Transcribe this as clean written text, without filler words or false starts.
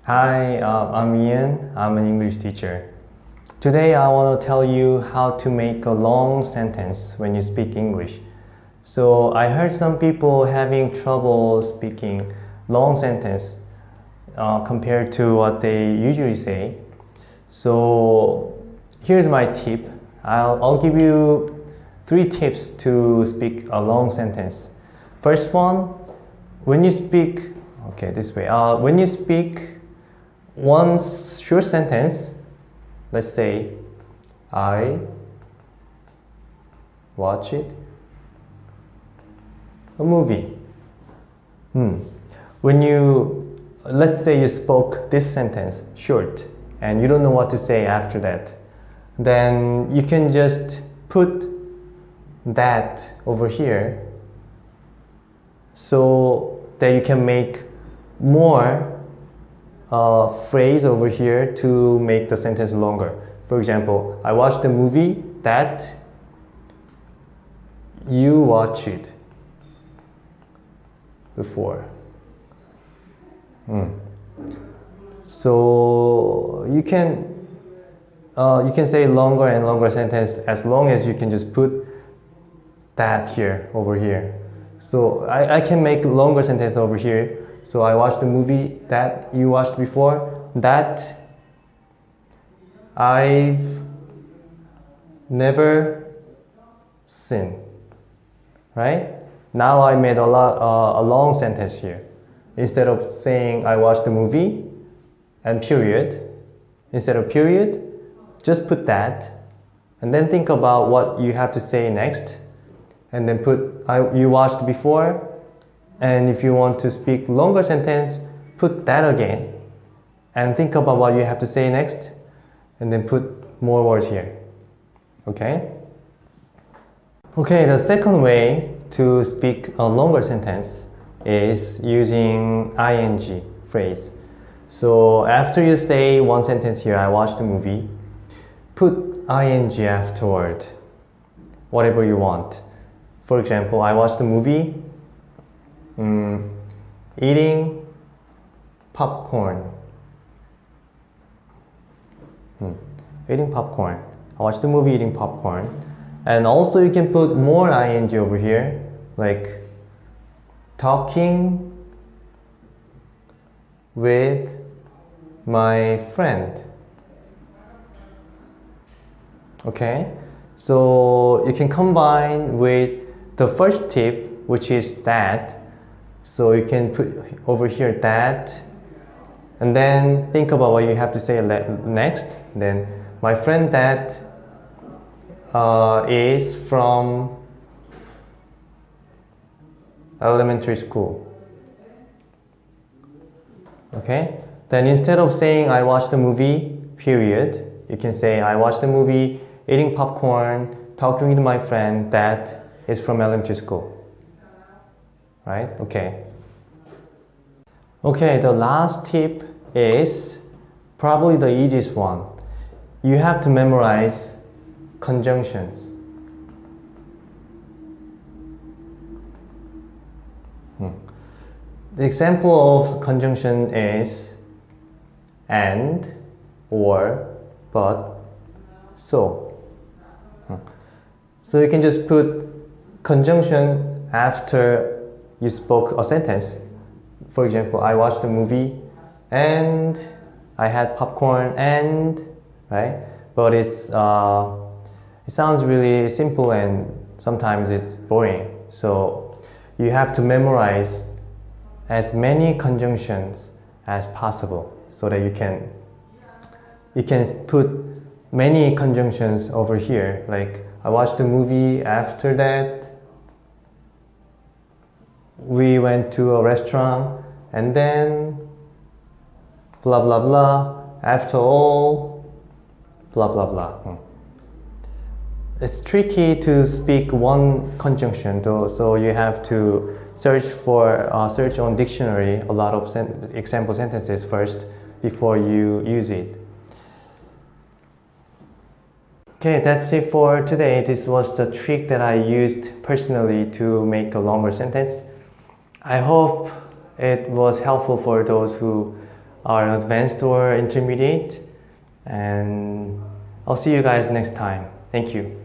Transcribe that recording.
Hi, I'm Ian. I'm an English teacher. Today I want to tell you how to make a long sentence when you speak English. So I heard some people having trouble speaking long sentence compared to what they usually say. So here's my tip. I'll give you 3 tips to speak a long sentence. First one, when you speak, this way. When you speak one short sentence, let's say, I watched a movie. Let's say you spoke this sentence short and you don't know what to say after that, then you can just put that over here so that you can make more phrase over here to make the sentence longer. For example, I watched the movie that you watched before. So you can say longer and longer sentence as long as you can just put that here over here. So I can make longer sentence over here. So I watched the movie that you watched before, that I've never seen, right? Now I made a long sentence here. Instead of saying I watched the movie and period, instead of period, just put that and then think about what you have to say next and then put you watched before. And if you want to speak longer sentence, put that again and think about what you have to say next and then put more words here. Okay? Okay, the second way to speak a longer sentence is using ing phrase. So after you say one sentence here, I watched the movie, put ing afterward, whatever you want. For example, I watched the movie, eating popcorn. Eating popcorn. I watched the movie eating popcorn. And also you can put more ing over here, like talking with my friend. Okay? So you can combine with the first tip, which is that. So you can put over here that, and then think about what you have to say next. Then my friend that is from elementary school. Okay? Then instead of saying I watched the movie, period, you can say I watched the movie, eating popcorn, talking with my friend that is from elementary school. Right? Okay. Okay, the last tip is probably the easiest one. You have to memorize conjunctions. The example of conjunction is and, or, but, so. So you can just put conjunction after you spoke a sentence. For example, I watched the movie and I had popcorn and, right? But it sounds really simple and sometimes it's boring. So you have to memorize as many conjunctions as possible so that you can put many conjunctions over here. Like I watched the movie, after that we went to a restaurant, and then blah blah blah, after all blah blah blah. It's tricky to speak one conjunction though, so you have to search on dictionary a lot of example sentences first before you use it. Okay, that's it for today. This was the trick that I used personally to make a longer sentence. I hope it was helpful for those who are advanced or intermediate. And I'll see you guys next time. Thank you.